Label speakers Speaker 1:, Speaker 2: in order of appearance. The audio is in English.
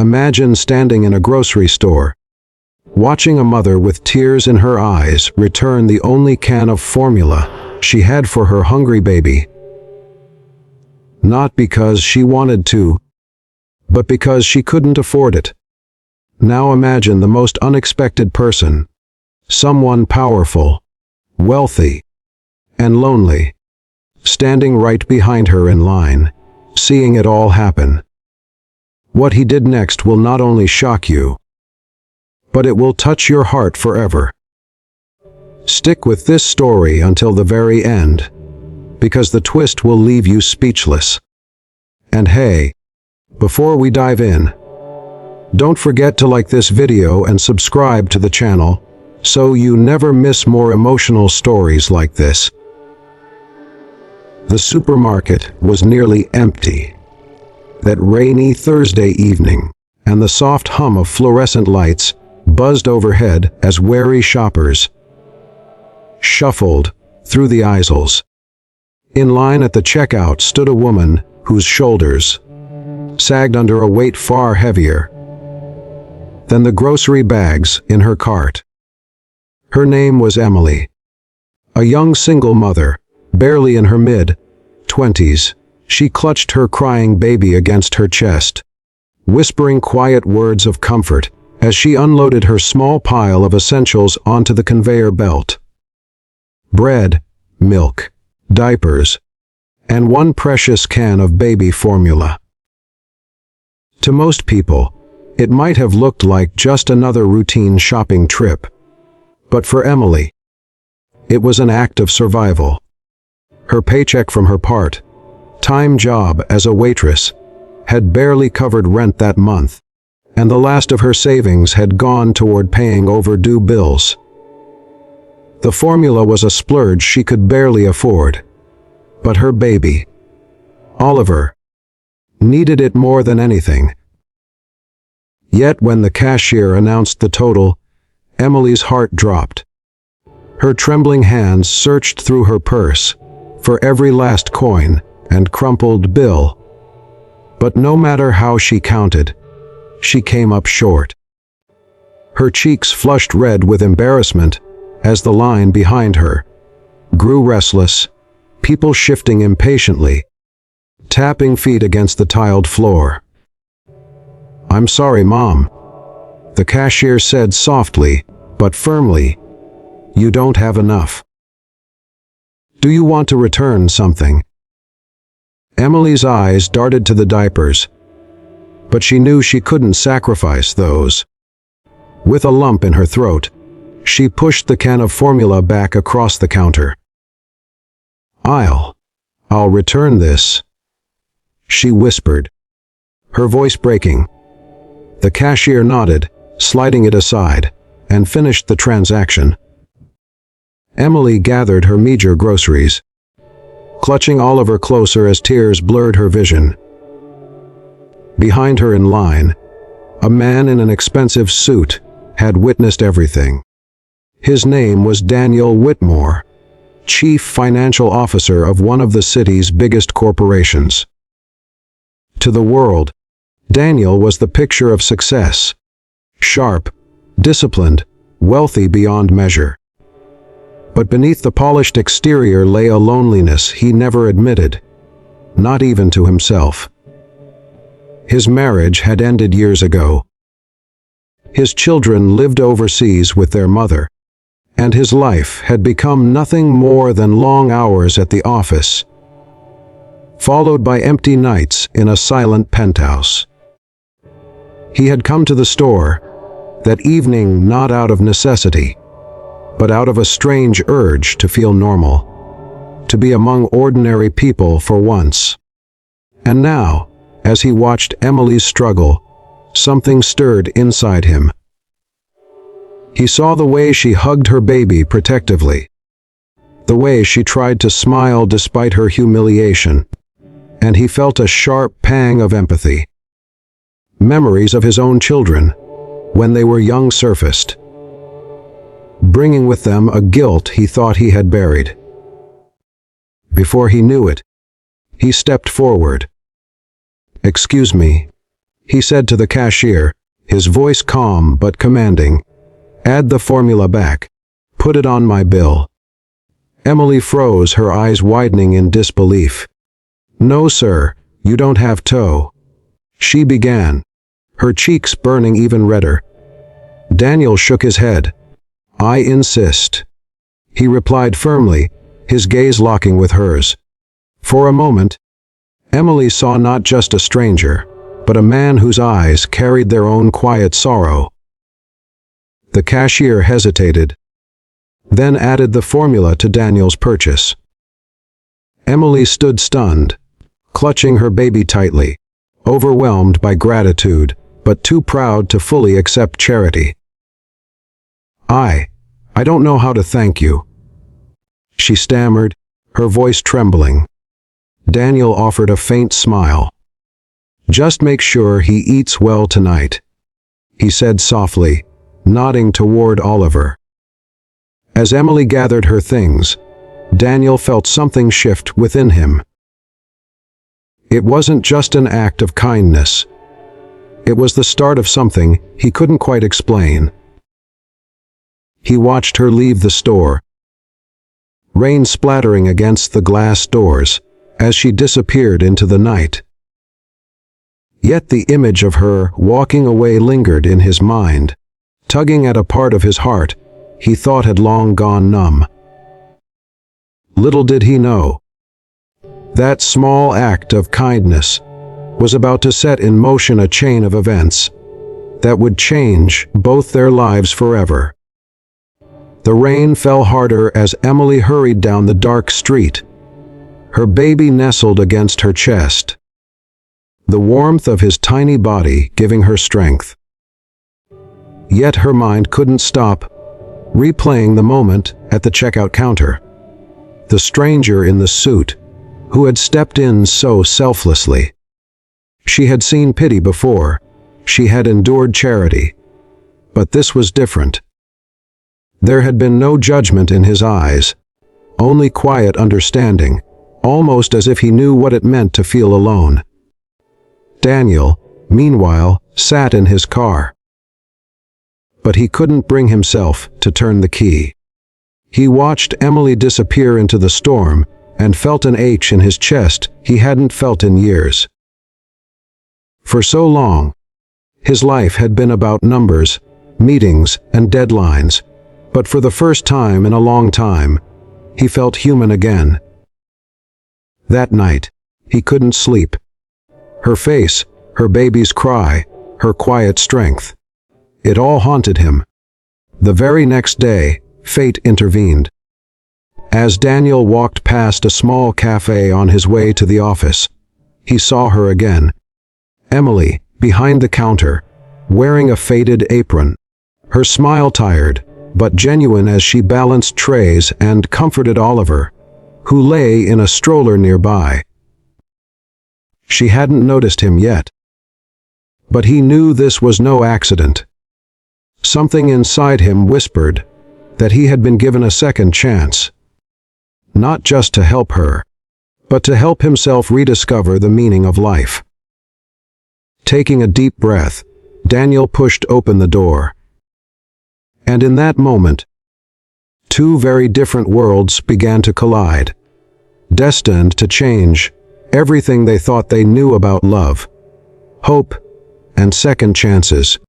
Speaker 1: Imagine standing in a grocery store, watching a mother with tears in her eyes return the only can of formula she had for her hungry baby. Not because she wanted to, but because she couldn't afford it. Now imagine the most unexpected person, someone powerful, wealthy, and lonely, standing right behind her in line, seeing it all happen. What he did next will not only shock you, but it will touch your heart forever. Stick with this story until the very end, because the twist will leave you speechless. And hey, before we dive in, don't forget to like this video and subscribe to the channel so you never miss more emotional stories like this. The supermarket was nearly empty that rainy Thursday evening, and the soft hum of fluorescent lights buzzed overhead as wary shoppers shuffled through the aisles. In line at the checkout stood a woman whose shoulders sagged under a weight far heavier than the grocery bags in her cart. Her name was Emily, a young single mother, barely in her mid-20s. She clutched her crying baby against her chest, whispering quiet words of comfort as she unloaded her small pile of essentials onto the conveyor belt. Bread, milk, diapers, and one precious can of baby formula. To most people, it might have looked like just another routine shopping trip. But for Emily, it was an act of survival. Her paycheck from her part-time job as a waitress had barely covered rent that month, and the last of her savings had gone toward paying overdue bills. The formula was a splurge she could barely afford, but her baby, Oliver, needed it more than anything. Yet when the cashier announced the total, Emily's heart dropped. Her trembling hands searched through her purse for every last coin and crumpled bill. But no matter how she counted, she came up short. Her cheeks flushed red with embarrassment as the line behind her grew restless, people shifting impatiently, tapping feet against the tiled floor. "I'm sorry, Mom," the cashier said softly but firmly. "You don't have enough. Do you want to return something?" Emily's eyes darted to the diapers, but she knew she couldn't sacrifice those. With a lump in her throat, she pushed the can of formula back across the counter. I'll return this," she whispered, her voice breaking. The cashier nodded, sliding it aside, and finished the transaction. Emily gathered her meager groceries, clutching Oliver closer as tears blurred her vision. Behind her in line, a man in an expensive suit had witnessed everything. His name was Daniel Whitmore, chief financial officer of one of the city's biggest corporations. To the world, Daniel was the picture of success. Sharp, disciplined, wealthy beyond measure. But beneath the polished exterior lay a loneliness he never admitted, not even to himself. His marriage had ended years ago. His children lived overseas with their mother, and his life had become nothing more than long hours at the office, followed by empty nights in a silent penthouse. He had come to the store that evening not out of necessity, but out of a strange urge to feel normal, to be among ordinary people for once. And now, as he watched Emily's struggle, something stirred inside him. He saw the way she hugged her baby protectively, the way she tried to smile despite her humiliation, and he felt a sharp pang of empathy. Memories of his own children, when they were young, surfaced, bringing with them a guilt he thought he had buried. Before he knew it, he stepped forward. "Excuse me," He said to the cashier, his voice calm but commanding, "Add the formula back. Put it on my bill." Emily froze, her eyes widening in disbelief. "No, sir, you don't have toe," she began, her cheeks burning even redder. Daniel shook his head. "I insist," he replied firmly, his gaze locking with hers. For a moment, Emily saw not just a stranger, but a man whose eyes carried their own quiet sorrow. The cashier hesitated, then added the formula to Daniel's purchase. Emily stood stunned, clutching her baby tightly, overwhelmed by gratitude, but too proud to fully accept charity. I don't know how to thank you," she stammered, her voice trembling. Daniel offered a faint smile. "Just make sure he eats well tonight," he said softly, nodding toward Oliver. As Emily gathered her things, Daniel felt something shift within him. It wasn't just an act of kindness. It was the start of something he couldn't quite explain. He watched her leave the store, rain splattering against the glass doors as she disappeared into the night. Yet the image of her walking away lingered in his mind, tugging at a part of his heart he thought had long gone numb. Little did he know, that small act of kindness was about to set in motion a chain of events that would change both their lives forever. The rain fell harder as Emily hurried down the dark street, her baby nestled against her chest, the warmth of his tiny body giving her strength. Yet her mind couldn't stop replaying the moment at the checkout counter. The stranger in the suit, who had stepped in so selflessly. She had seen pity before, she had endured charity. But this was different. There had been no judgment in his eyes, only quiet understanding, almost as if he knew what it meant to feel alone. Daniel, meanwhile, sat in his car. But he couldn't bring himself to turn the key. He watched Emily disappear into the storm and felt an ache in his chest he hadn't felt in years. For so long, his life had been about numbers, meetings, and deadlines, but for the first time in a long time, he felt human again. That night, he couldn't sleep. Her face, her baby's cry, her quiet strength. It all haunted him. The very next day, fate intervened. As Daniel walked past a small cafe on his way to the office, he saw her again. Emily, behind the counter, wearing a faded apron, her smile tired, but genuine as she balanced trays and comforted Oliver, who lay in a stroller nearby. She hadn't noticed him yet. But he knew this was no accident. Something inside him whispered that he had been given a second chance. Not just to help her, but to help himself rediscover the meaning of life. Taking a deep breath, Daniel pushed open the door. And in that moment, two very different worlds began to collide, destined to change everything they thought they knew about love, hope, and second chances.